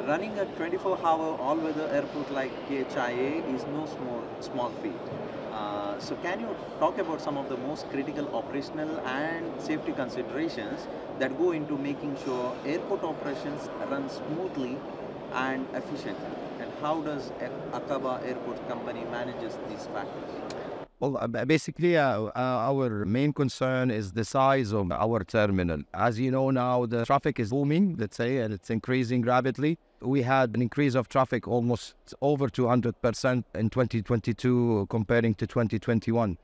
Running a 24-hour all-weather airport like KHIA is no small feat. So can you talk about some of the most critical operational and safety considerations that go into making sure airport operations run smoothly and efficiently? And how does Aqaba Airports Company manages these factors? Well, basically, our main concern is the size of our terminal. As you know now, the traffic is booming, let's say, and it's increasing rapidly. We had an increase of traffic almost over 200% in 2022 comparing to 2021,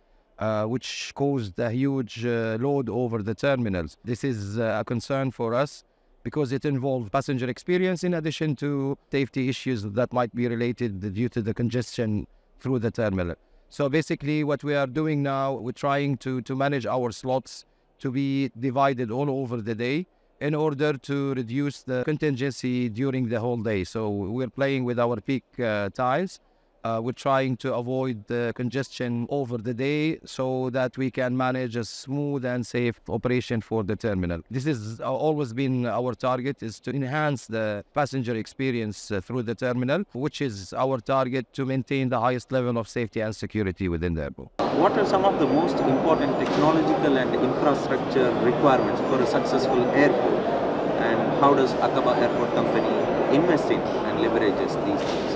which caused a huge load over the terminals. This is a concern for us because it involves passenger experience in addition to safety issues that might be related due to the congestion through the terminal. So basically what we are doing now, we're trying to manage our slots to be divided all over the day in order to reduce the contingency during the whole day. So we're playing with our peak times. We're trying to avoid the congestion over the day so that we can manage a smooth and safe operation for the terminal. This has always been our target, is to enhance the passenger experience through the terminal, which is our target to maintain the highest level of safety and security within the airport. What are some of the most important technological and infrastructure requirements for a successful airport? And how does Aqaba Airport Company invest in and leverages these things?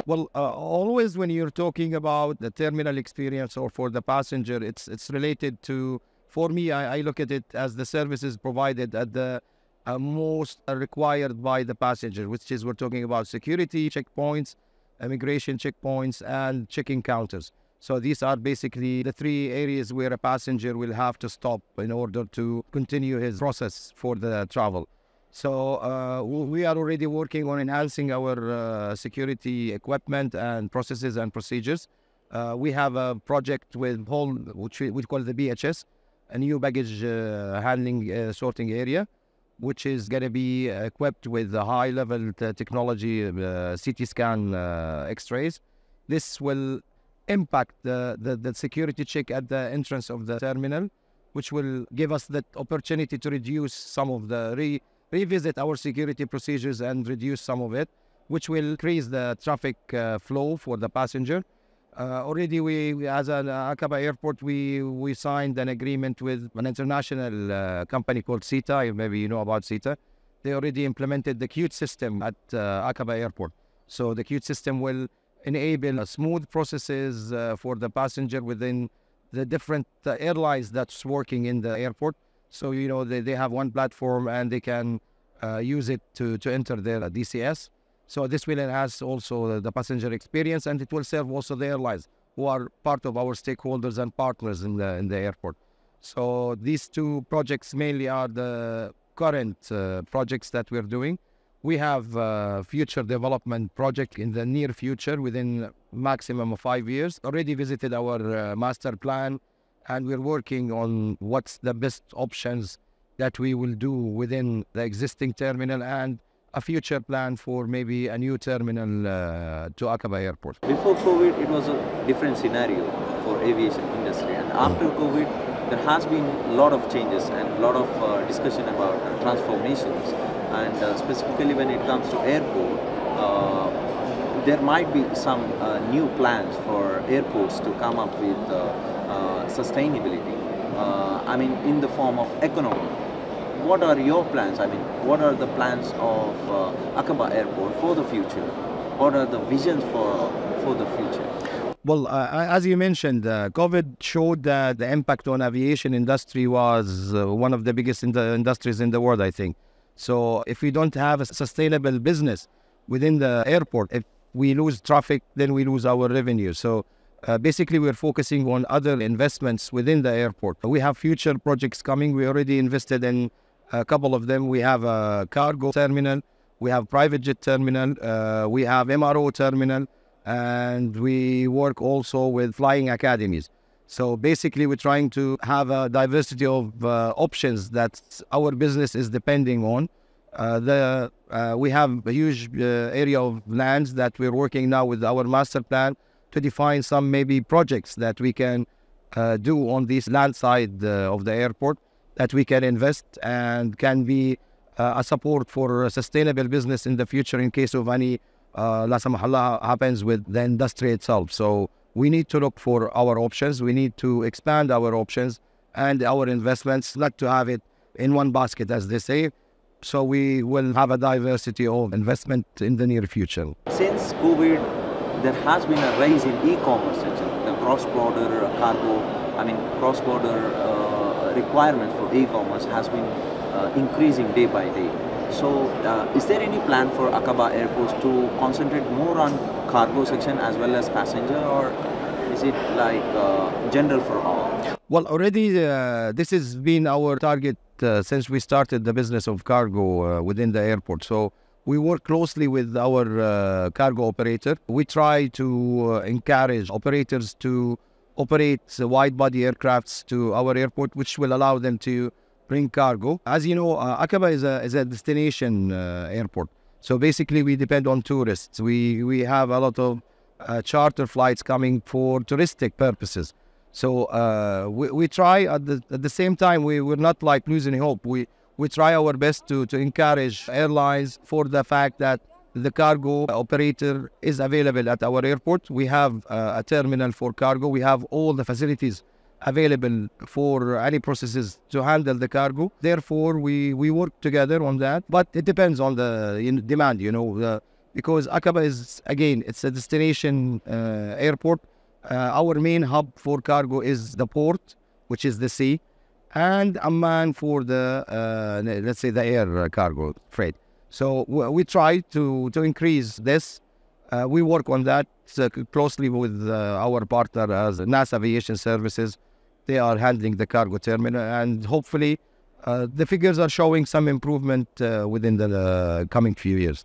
Well, always when you're talking about the terminal experience or for the passenger, it's related to, for me, I look at it as the services provided at the most required by the passenger, which is we're talking about security checkpoints, immigration checkpoints, and check-in counters. So these are basically the three areas where a passenger will have to stop in order to continue his process for the travel. So we are already working on enhancing our security equipment and processes and procedures. We have a project with which we call the BHS, a new baggage handling sorting area, which is going to be equipped with a high-level technology, CT scan X-rays. This will impact the security check at the entrance of the terminal, which will give us the opportunity to reduce some of the revisit our security procedures and reduce some of it, which will increase the traffic flow for the passenger. Already we as an Aqaba Airport, we signed an agreement with an international company called SITA. Maybe you know about SITA. They already implemented the QT system at Aqaba Airport. So the QT system will enable smooth processes for the passenger within the different airlines that's working in the airport. So, you know, they have one platform and they can use it to enter their DCS. So this will enhance also the passenger experience, and it will serve also the airlines who are part of our stakeholders and partners in the airport. So these two projects mainly are the current projects that we're doing. We have a future development project in the near future within maximum of 5 years. Already visited our master plan, and we're working on what's the best options that we will do within the existing terminal and a future plan for maybe a new terminal to Aqaba Airport. Before COVID, it was a different scenario for aviation industry, and after COVID, there has been a lot of changes and a lot of discussion about transformations. And specifically when it comes to airport, there might be some new plans for airports to come up with sustainability, I mean in the form of economy. What are your plans? I mean, what are the plans of Aqaba Airport for the future? What are the visions for the future? Well, as you mentioned, COVID showed that the impact on aviation industry was one of the biggest industries in the world, I think. So if we don't have a sustainable business within the airport, if we lose traffic, then we lose our revenue. So basically, we're focusing on other investments within the airport. We have future projects coming. We already invested in a couple of them. We have a cargo terminal, we have private jet terminal, we have MRO terminal, and we work also with flying academies. So basically, we're trying to have a diversity of options that our business is depending on. We have a huge area of lands that we're working now with our master plan to define some maybe projects that we can do on this land side of the airport that we can invest and can be a support for a sustainable business in the future in case of any la samahallah happens with the industry itself. So we need to look for our options. We need to expand our options and our investments, not to have it in one basket, as they say. So we will have a diversity of investment in the near future. Since COVID, there has been a rise in e-commerce section. The cross-border cargo, cross-border requirements for e-commerce has been increasing day by day. So is there any plan for Aqaba Airports to concentrate more on cargo section as well as passenger, or is it like general for all? Well, already this has been our target since we started the business of cargo within the airport. So we work closely with our cargo operator. We try to encourage operators to operate wide-body aircrafts to our airport, which will allow them to bring cargo. As you know, Aqaba is a destination airport. So basically, we depend on tourists. We have a lot of charter flights coming for touristic purposes. So we try at the same time, we're not like losing hope. We try our best to encourage airlines for the fact that the cargo operator is available at our airport. We have a terminal for cargo. We have all the facilities available for any processes to handle the cargo. Therefore, we work together on that. But it depends on the demand, because Aqaba is, again, it's a destination airport. Our main hub for cargo is the port, which is the sea, and Amman for the, let's say, the air cargo freight. So we try to increase this. We work on that closely with our partner as NAS Aviation Services. They are handling the cargo terminal, and hopefully the figures are showing some improvement within the coming few years.